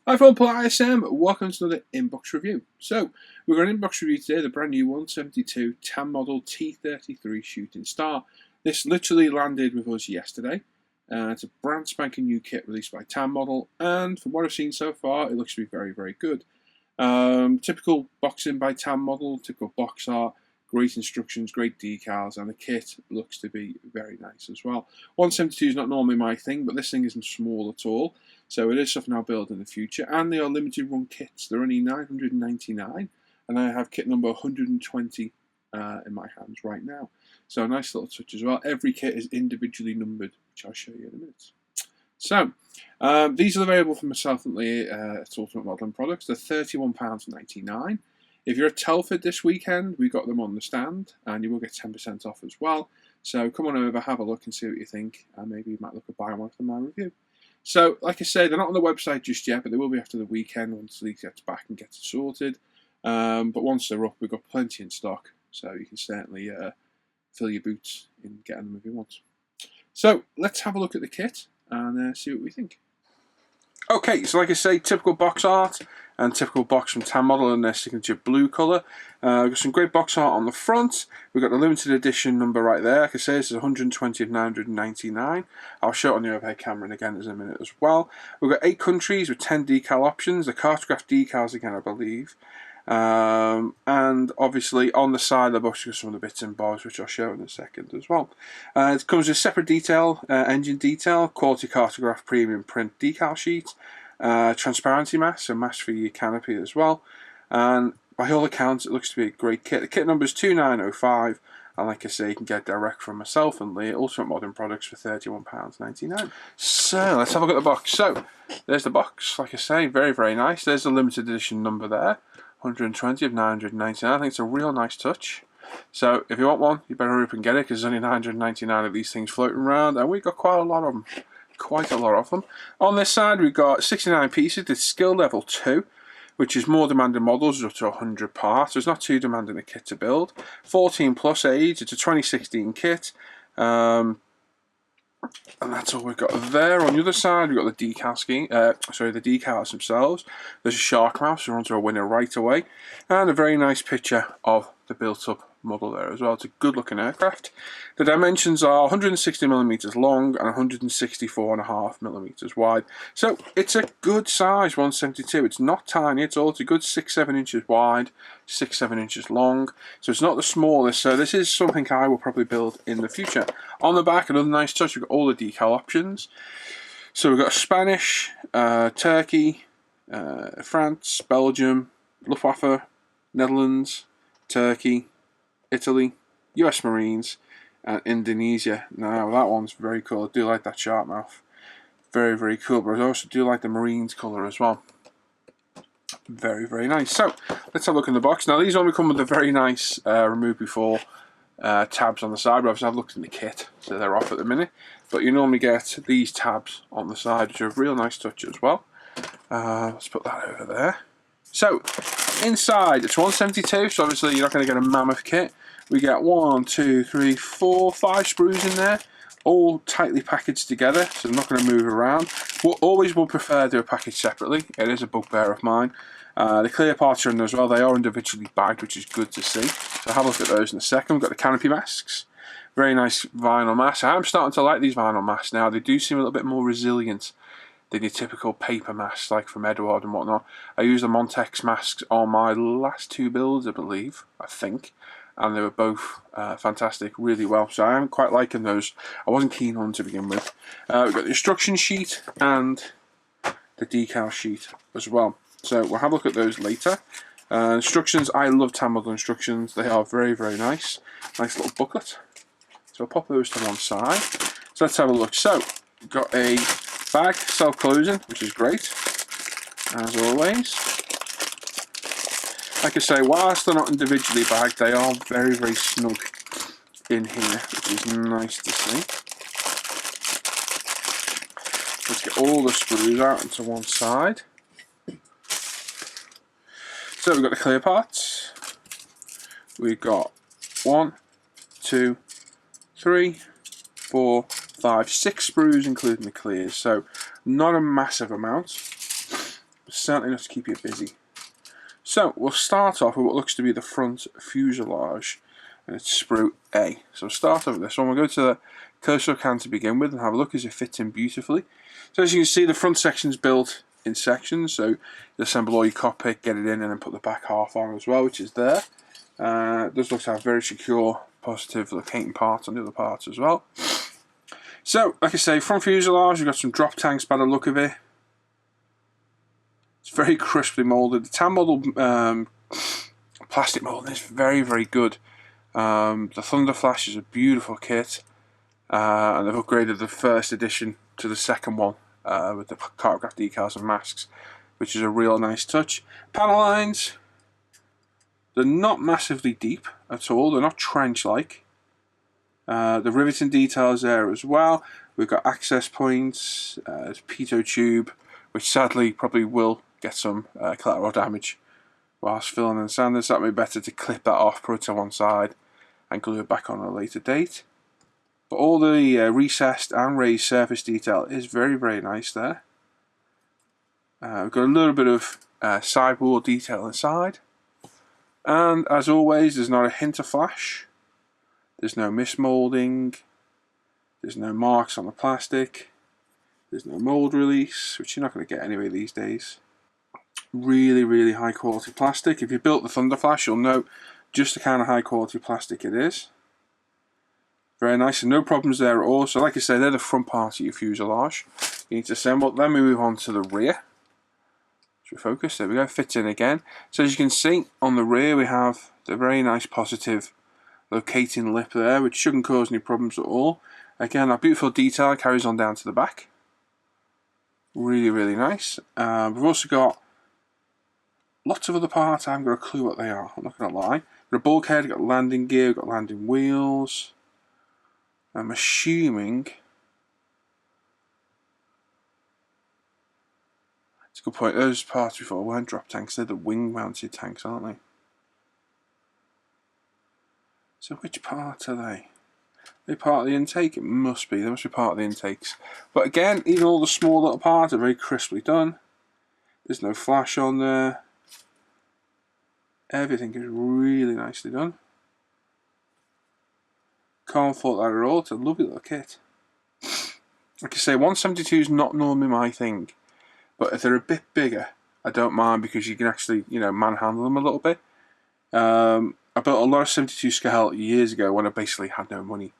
Hi from ISM, welcome to another inbox review. So, we've got an inbox review today, the brand new 172 Tanmodel T-33 Shooting Star. This literally landed with us yesterday. It's a brand spanking new kit released by Tanmodel, and from what I've seen so far, it looks to be very, very good. Typical boxing by Tanmodel, typical box art, great instructions, great decals, and the kit looks to be very nice as well. 172 is not normally my thing, but this thing isn't small at all, so it is something I'll build in the future. And they are limited run kits. They're only $999, and I have kit number 120 in my hands right now. So a nice little touch as well. Every kit is individually numbered, which I'll show you in a minute. So, these are available from myself and Lee at Ultimate Modelling Products. They're £31.99. If you're at Telford this weekend, we've got them on the stand, and you will get 10% off as well. So come on over, have a look and see what you think, and maybe you might look at buying one for my review. So, like I say, they're not on the website just yet, but they will be after the weekend once Lee gets back and gets it sorted. But once they're up, we've got plenty in stock, so you can certainly fill your boots in getting them if you want. So, let's have a look at the kit and see what we think. Okay, so like I say, typical box art and typical box from Tanmodel in their signature blue colour. We've got some great box art on the front. We've got the limited edition number right there. Like I say, this is 120 of 999. I'll show it on the overhead camera and again in a minute as well. We've got 8 countries with 10 decal options. The cartograph decals again, I believe. And obviously on the side of the box, you've got some of the bits and bobs, which I'll show in a second as well. It comes with separate detail, engine detail, quality cartograph premium print decal sheet, transparency mask, so mask for your canopy as well. And by all accounts, it looks to be a great kit. The kit number is 2905, and like I say, you can get direct from myself and Lee at Ultimate Modelling Products for £31.99. So let's have a look at the box. So there's the box. Like I say, very, very nice. There's the limited edition number there. 120 of 999. I think it's a real nice touch. So if you want one, you better hurry up and get it, because there's only 999 of these things floating around, and we've got quite a lot of them. Quite a lot of them. On this side, we've got 69 pieces. It's skill level 2, which is more demanding models, up to 100 parts. So it's not too demanding a kit to build. 14 plus age. It's a 2016 kit. And that's all we've got there. On the other side, we've got the decal scheme. The decals themselves. There's a shark mouth, so we're onto a winner right away, and a very nice picture of the built-up model there as well. It's a good-looking aircraft. The dimensions are 160mm long and 164.5mm wide. So it's a good size 172. It's not tiny at all. It's a good 6-7 inches wide, 6-7 inches long. So it's not the smallest. So this is something I will probably build in the future. On the back, another nice touch. We've got all the decal options. So we've got Spanish, Turkey, France, Belgium, Luftwaffe, Netherlands, Turkey, Italy, US Marines, and Indonesia. Now that one's very cool. I do like that shark mouth. Very, very cool. But I also do like the Marines colour as well. Very, very nice. So let's have a look in the box. Now these only come with a very nice remove before tabs on the side. But obviously I've looked in the kit, so they're off at the minute. But you normally get these tabs on the side, which are a real nice touch as well. Let's put that over there. So inside, it's 172, so obviously you're not going to get a mammoth kit. We get 1, 2, 3, 4, 5 sprues in there, all tightly packaged together, so I'm not going to move around. We'll always prefer to do a package separately. It is a bugbear of mine. The clear parts are in there as well. They are individually bagged, which is good to see. So have a look at those in a second. We've got the canopy masks. Very nice vinyl masks. I'm starting to like these vinyl masks now. They do seem a little bit more resilient than your typical paper masks like from Edward and whatnot. I used the Montex masks on my last 2 builds, I believe, and they were both fantastic, really well. So I am quite liking those. I wasn't keen on them to begin with. We've got the instruction sheet and the decal sheet as well. So we'll have a look at those later. Instructions, I love Tanmodel instructions. They are very, very nice. Nice little booklet. So I'll pop those to one side. So let's have a look. So we've got a bag, self-closing, which is great, as always. Like I say, whilst they're not individually bagged, they are very, very snug in here, which is nice to see. Let's get all the sprues out onto one side. So we've got the clear parts. We've got 1, 2, 3, 4, 5, 6 sprues, including the clears. So not a massive amount, certainly enough to keep you busy. So we'll start off with what looks to be the front fuselage, and it's Sprue A. So we'll start off with this one. We'll go to the coastal can to begin with and have a look as it fits in beautifully. So as you can see, the front section is built in sections, so you assemble all your cockpit, get it in, and then put the back half on as well, which is there. It does look to have very secure, positive locating parts on the other parts as well. So, like I say, front fuselage, you've got some drop tanks by the look of it. It's very crisply moulded. The Tanmodel plastic moulding is very, very good. The Thunder Flash is a beautiful kit, and they've upgraded the first edition to the second one with the cartograph decals and masks, which is a real nice touch. Panel lines, they're not massively deep at all. They're not trench-like. The riveting details there as well. We've got access points, pitot tube, which sadly probably will get some collateral damage whilst filling and sanding, so that may be better to clip that off, put it to one side and glue it back on at a later date. But all the recessed and raised surface detail is very, very nice there. We've got a little bit of sidewall detail inside, and as always, there's not a hint of flash, there's no mismoulding, there's no marks on the plastic, there's no mould release, which you're not going to get anyway these days. Really, really high quality plastic. If you built the Thunder Flash, you'll know just the kind of high quality plastic it is. Very nice, and no problems there at all. So like I say, they're the front part of your fuselage. You need to assemble. Then we move on to the rear. Should we focus? There we go, fits in again. So as you can see, on the rear we have the very nice positive locating lip there, which shouldn't cause any problems at all. Again, that beautiful detail carries on down to the back. Really, really nice. We've also got lots of other parts. I haven't got a clue what they are, I'm not going to lie. We've got a bulkhead, we've got landing gear, we've got landing wheels. I'm assuming, it's a good point, those parts before weren't drop tanks, they're the wing mounted tanks, aren't they? So which part are they? Are they part of the intake? It must be, they must be part of the intakes. But again, even all the small little parts are very crisply done. There's no flash on there. Everything is really nicely done. Can't fault that at all. It's a lovely little kit. Like I say, 172 is not normally my thing, but if they're a bit bigger, I don't mind, because you can actually, you know, manhandle them a little bit. I built a lot of 72 scale years ago when I basically had no money,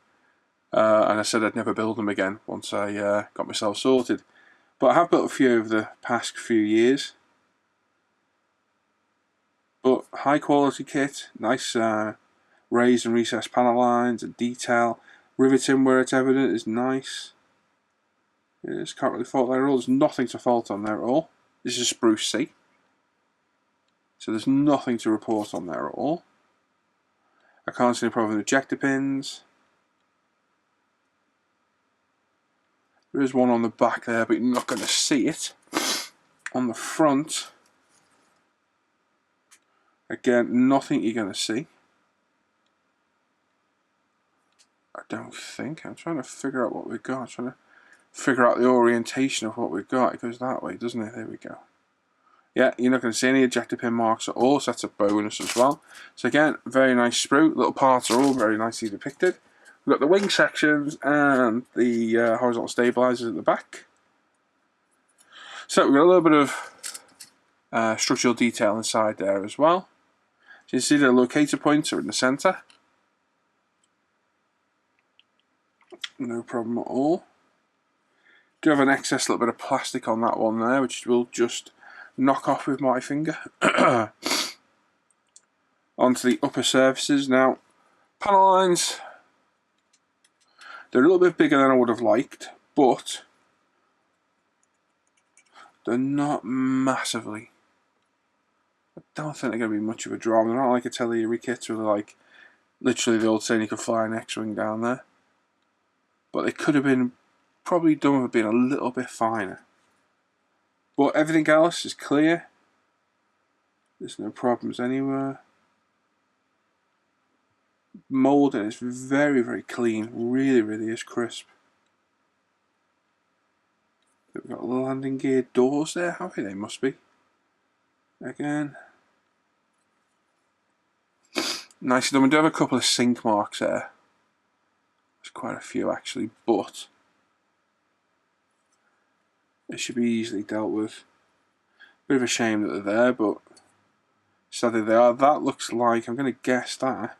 and I said I'd never build them again once I got myself sorted. But I have built a few over the past few years. But high quality kit, nice raised and recessed panel lines and detail. Riveting where it's evident is nice. Yes, can't really fault that at all. There's nothing to fault on there at all. This is Sprue C, so there's nothing to report on there at all. I can't see any problem with ejector pins. There is one on the back there, but you're not going to see it. On the front, again, nothing you're going to see. I don't think. I'm trying to figure out what we've got. I'm trying to figure out the orientation of what we've got. It goes that way, doesn't it? There we go. Yeah, you're not going to see any ejector pin marks at all, so that's a bonus as well. So again, very nice sprue. Little parts are all very nicely depicted. We've got the wing sections and the horizontal stabilizers at the back. So we've got a little bit of structural detail inside there as well. So you see the locator points are in the centre. No problem at all. Do have an excess little bit of plastic on that one there, which will just knock off with my finger. Onto the upper surfaces. Now, panel lines, they're a little bit bigger than I would have liked, but they're not massively. I don't think they're going to be much of a drama. They're not like artillery kits where they're like literally the old saying you could fly an X-wing down there. But they could have been probably done with being a little bit finer. But everything else is clear. There's no problems anywhere. Moulding is very, very clean. Really, really is crisp. We've got landing gear doors there, have we? They must be. Again, nicely done. We do have a couple of sink marks there. There's quite a few actually, but it should be easily dealt with. Bit of a shame that they're there, but sadly they are. That looks like, I'm going to guess that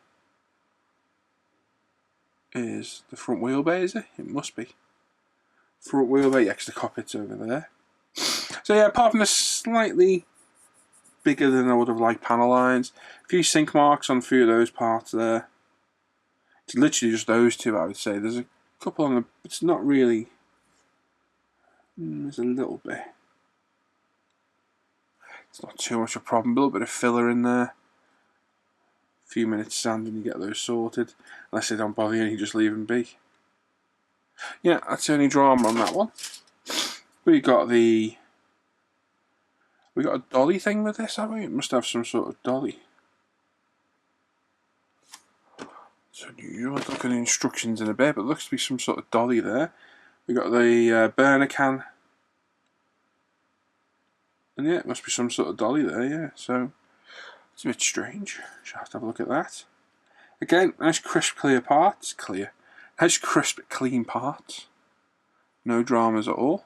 is the front wheel bay, is it? It must be. Front wheel bay, yeah, because the cockpit's over there. So yeah, apart from the slightly bigger than I would have liked panel lines, a few sink marks on a few of those parts there. It's literally just those two, I would say. There's a couple on the, it's not really, there's a little bit. It's not too much of a problem, a little bit of filler in there. A few minutes sand and you get those sorted. Unless they don't bother you, you just leave them be. Yeah, that's the only drama on that one. We got a dolly thing with this, haven't we? It must have some sort of dolly. So you will look at the instructions in a bit, but it looks to be some sort of dolly there. We got the burner can. And yeah, it must be some sort of dolly there, yeah. So it's a bit strange. Should have to have a look at that. Again, nice crisp clear parts. Clear. Nice crisp clean parts. No dramas at all.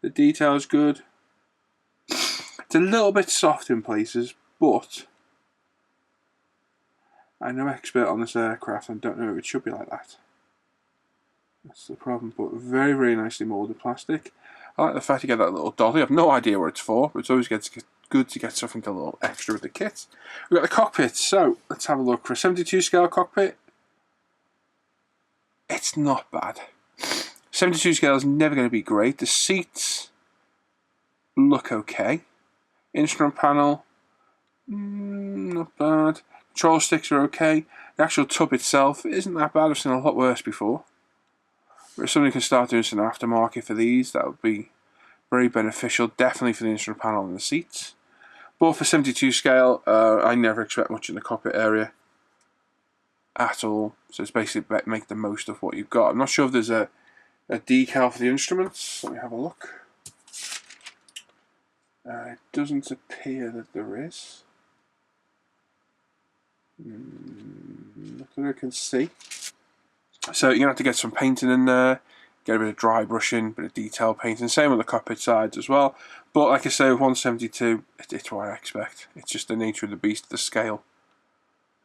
The detail's good. It's a little bit soft in places, but I'm no expert on this aircraft and don't know if it should be like that. That's the problem, but very, very nicely moulded plastic. I like the fact you get that little dolly. I have no idea what it's for, but it's always good to get something a little extra with the kit. We've got the cockpit, so let's have a look. For a 72 scale cockpit, it's not bad. 72 scale is never going to be great. The seats look okay. Instrument panel, not bad. Control sticks are okay. The actual tub itself isn't that bad. I've seen a lot worse before. But if somebody can start doing some aftermarket for these, that would be very beneficial. Definitely for the instrument panel and the seats. But for 72 scale, I never expect much in the cockpit area at all. So it's basically make the most of what you've got. I'm not sure if there's a decal for the instruments. Let me have a look. It doesn't appear that there is. Not that I can see. So you're going to have to get some painting in there, get a bit of dry brushing, a bit of detail painting, same on the cockpit sides as well. But like I say, with 172, it's what I expect. It's just the nature of the beast, the scale.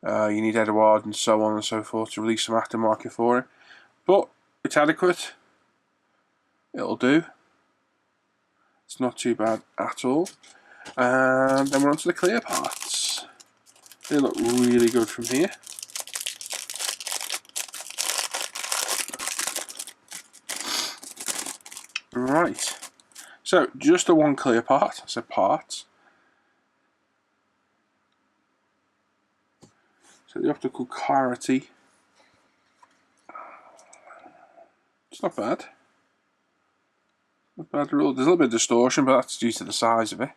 You need Edward and so on and so forth to release some aftermarket for it. But it's adequate. It'll do. It's not too bad at all. And then we're on to the clear parts. They look really good from here. Right, so just the one clear part, so parts. So the optical clarity, it's not bad. Not bad at all. There's a little bit of distortion, but that's due to the size of it.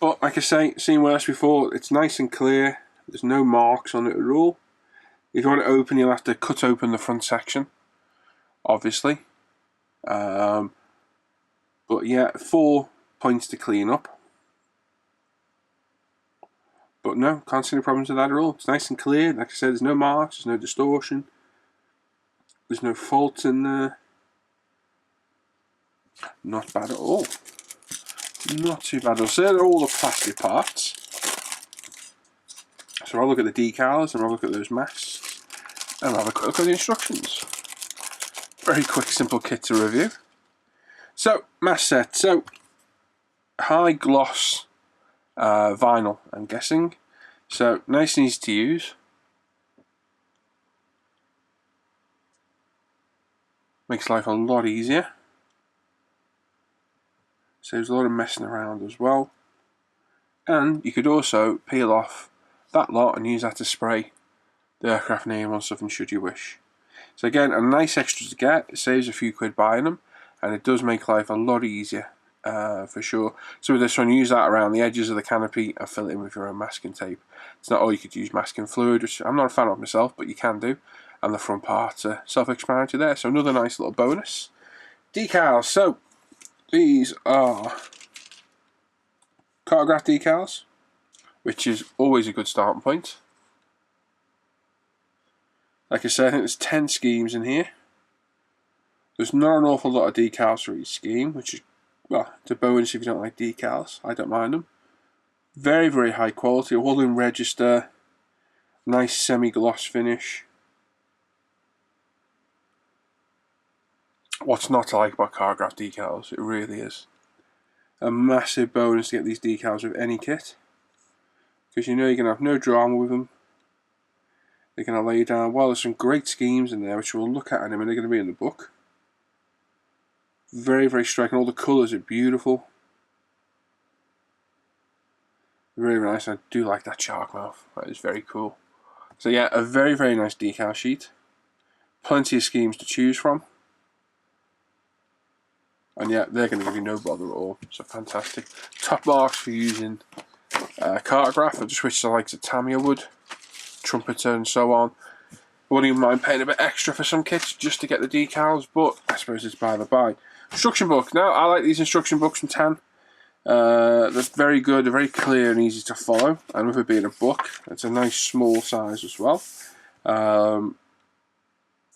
But like I say, seen worse before, it's nice and clear. There's no marks on it at all. If you want it open, you'll have to cut open the front section, obviously. But yeah, 4 points to clean up. But no, can't see any problems with that at all. It's nice and clear. Like I said, there's no marks, there's no distortion. There's no faults in there. Not bad at all. Not too bad at all. So they're all the plastic parts. So I'll look at the decals and I'll look at those masks. And I'll have a quick look at the instructions. Very quick, simple kit to review. So, mask set. So, high gloss vinyl, I'm guessing. So, nice and easy to use. Makes life a lot easier. Saves a lot of messing around as well. And you could also peel off that lot and use that to spray the aircraft name on something should you wish. So again, a nice extra to get. It saves a few quid buying them, and it does make life a lot easier for sure. So with this one, use that around the edges of the canopy and fill it in with your own masking tape. It's not all you could use masking fluid, which I'm not a fan of myself, but you can do. And the front parts are self-explanatory there. So another nice little bonus. Decals. So these are cartograph decals, which is always a good starting point. Like I said, I think there's 10 schemes in here. There's not an awful lot of decals for each scheme, which is, well, it's a bonus if you don't like decals. I don't mind them. Very, very high quality, all in register. Nice semi-gloss finish. What's not to like about cartograph decals? It really is a massive bonus to get these decals with any kit, because you know you're going to have no drama with them. They're going to lay down well. There's some great schemes in there which we'll look at in a minute. They're going to be in the book. Very, very striking. All the colours are beautiful. Very, very nice. I do like that shark mouth. That is very cool. So yeah, a very, very nice decal sheet. Plenty of schemes to choose from. And yeah, they're going to give you no bother at all. So fantastic. Top marks for using cartograph. I've just switched to the likes of Tamiya wood, trumpeter and so on. I wouldn't even mind paying a bit extra for some kits just to get the decals, but I suppose it's by the by. Instruction book. Now, I like these instruction books from Tan. They're very good, they're very clear and easy to follow, and with it being a book, it's a nice small size as well.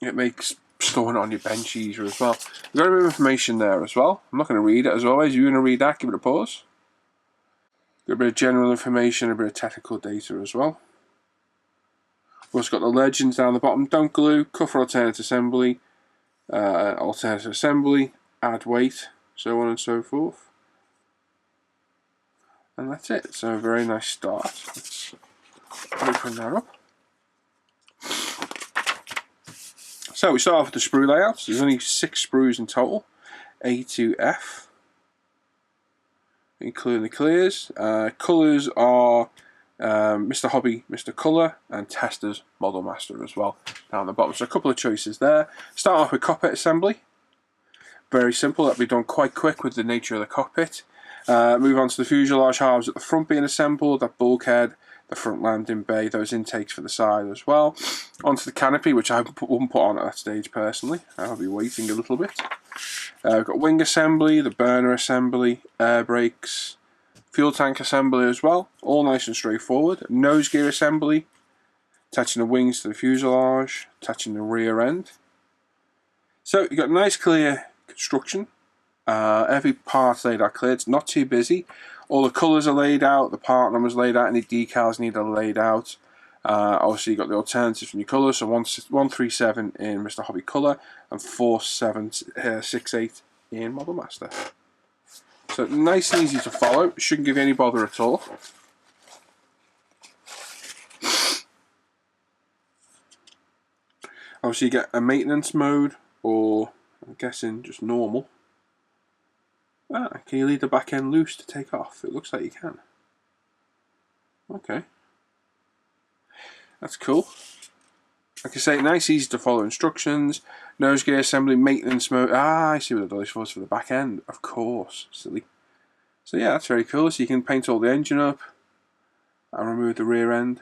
It makes storing it on your bench easier as well. We've got a bit of information there as well. I'm not going to read it as always. If you're going to read that, give it a pause. Got a bit of general information, a bit of technical data as well. We've also got the legends down the bottom. Don't glue, cover alternate assembly, add weight, so on and so forth. And that's it. So a very nice start. Let's open that up. So we start off with the sprue layouts. There's only 6 sprues in total, A to F, including the clears. Colours are Mr. Hobby, Mr. Colour, and Testers Model Master as well down the bottom. So a couple of choices there. Start off with cockpit assembly. Very simple. That'll be done quite quick with the nature of the cockpit. Move on to the fuselage halves at the front being assembled, that bulkhead, the front landing bay, those intakes for the side as well. Onto the canopy, which I wouldn't put on at that stage personally. I'll be waiting a little bit. We've got wing assembly, the burner assembly, air brakes, fuel tank assembly as well. All nice and straightforward. Nose gear assembly, attaching the wings to the fuselage, attaching the rear end. So you've got nice clear construction. Every part's laid out clear. It's not too busy. All the colours are laid out, the part numbers laid out, any decals needed are laid out. Obviously you've got the alternatives from your colours, so 137 in Mr. Hobby Colour and 4768 in Model Master. So nice and easy to follow, shouldn't give you any bother at all. Obviously you get a maintenance mode, or I'm guessing just normal. Can you leave the back end loose to take off? It looks like you can. Okay. That's cool. Like I say, nice, easy to follow instructions. Nose gear assembly, maintenance mode. I see what the dolly's for the back end. Of course. Silly. So yeah, that's very cool. So you can paint all the engine up and remove the rear end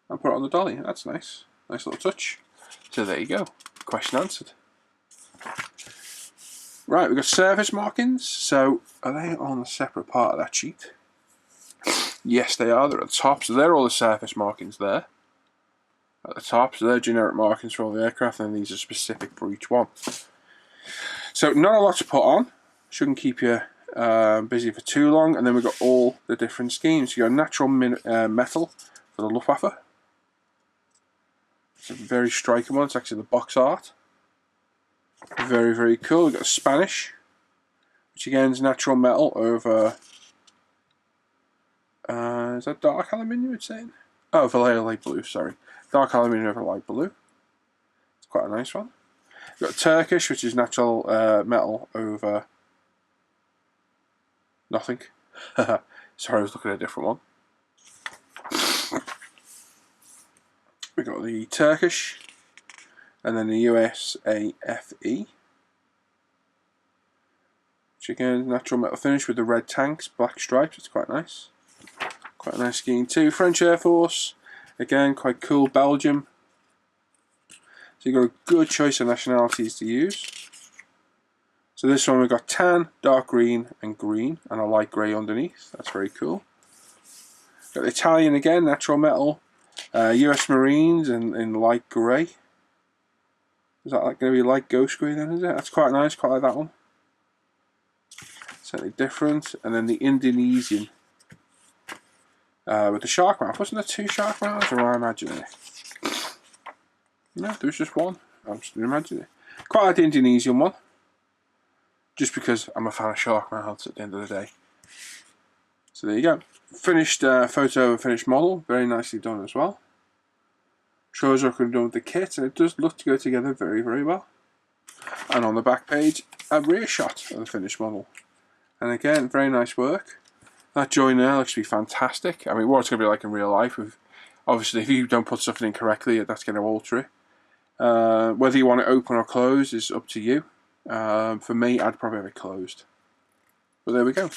and put it on the dolly. That's nice. Nice little touch. So there you go. Question answered. Right, we've got surface markings. So are they on a separate part of that sheet? Yes, they are. They're at the top. So they're all the surface markings there. At the top, so they're generic markings for all the aircraft, and these are specific for each one. So not a lot to put on. Shouldn't keep you busy for too long. And then we've got all the different schemes. You've got natural metal for the Luftwaffe. It's a very striking one. It's actually the box art. Very, very cool. We've got Spanish, which again is natural metal over, is that dark aluminium it's saying? Oh, Vallejo light blue, sorry. Dark aluminium over light blue. It's quite a nice one. We've got Turkish, which is natural metal over nothing. Sorry, I was looking at a different one. We've got the Turkish, and then the USAFE, which again natural metal finish with the red tanks, black stripes. It's quite nice. Quite a nice scheme too. French Air Force, again quite cool. Belgium. So you've got a good choice of nationalities to use. So this one we've got tan, dark green and green, and a light grey underneath. That's very cool. Got the Italian again, natural metal. US Marines in light grey. Is that like going to be light ghost grey then, is it? That's quite nice, quite like that one. Certainly different. And then the Indonesian with the shark mouth. Wasn't there 2 shark mouths, or am I imagining it? No, there was just one. I'm just imagining it. Quite like the Indonesian one. Just because I'm a fan of shark mouths at the end of the day. So there you go. Finished photo and finished model. Very nicely done as well. Shows what I could have done with the kit, and it does look to go together very, very well. And on the back page, a rear shot of the finished model. And again, very nice work. That join there looks to be fantastic. I mean, what it's going to be like in real life. Obviously, if you don't put something in correctly, that's going to alter it. Whether you want it open or closed is up to you. For me, I'd probably have it closed. But there we go.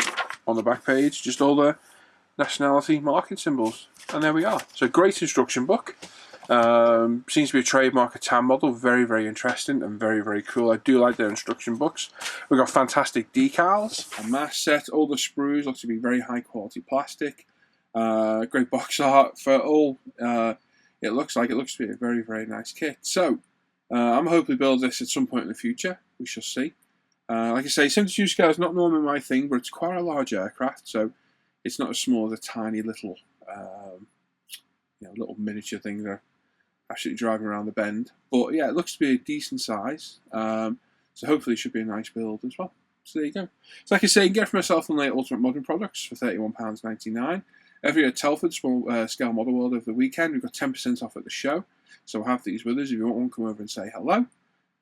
On the back page, just all the nationality marking symbols. And there we are. So great instruction book. Seems to be a trademark of Tanmodel. Very, very interesting and very, very cool. I do like their instruction books. We've got fantastic decals, a mask set, all the sprues look to be very high quality plastic. Great box art for all. It looks to be a very, very nice kit. So I'm hoping to build this at some point in the future. We shall see. Like I say, 72 scale is not normally my thing, but it's quite a large aircraft, so it's not as small as a tiny little, little miniature thing that are absolutely driving around the bend. But yeah, it looks to be a decent size, so hopefully it should be a nice build as well. So there you go. So like I say, you can get it from myself on the Ultimate Modern products for £31.99. Every at Telford Small Scale Model World over the weekend, we've got 10% off at the show. So we'll have these with us. If you want one, come over and say hello.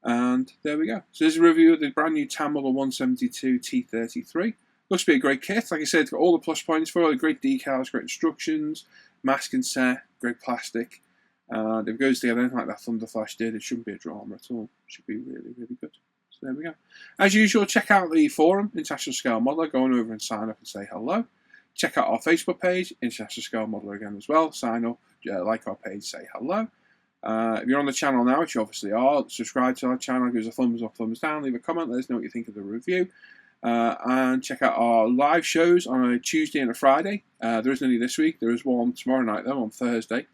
And there we go. So this is a review of the brand new Tanmodel 172 T-33. Looks to be a great kit. Like I said, it's got all the plus points for it. Great decals, great instructions, masking set, great plastic. And if it goes together anything like that Thunderflash did, it shouldn't be a drama at all. It should be really, really good. So there we go. As usual, check out the forum, International Scale Modeler. Go on over and sign up and say hello. Check out our Facebook page, International Scale Modeler again as well. Sign up, like our page, say hello. If you're on the channel now, which you obviously are, subscribe to our channel, give us a thumbs up, thumbs down, leave a comment, let us know what you think of the review. And check out our live shows on a Tuesday and a Friday. There isn't any this week. There is one tomorrow night, though, on Thursday,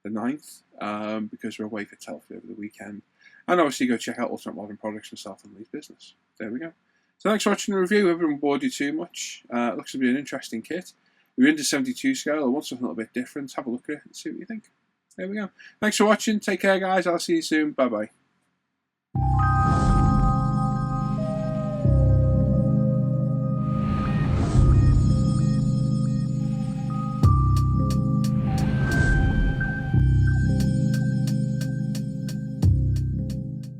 the 9th, because we're away for Telford over the weekend. And obviously go check out Ultimate Modern Products myself and Lee's business. There we go. So thanks for watching the review. I haven't bored you too much. It looks to be an interesting kit. If you're into 72 scale or want something a little bit different, have a look at it and see what you think. There we go. Thanks for watching. Take care, guys. I'll see you soon. Bye-bye.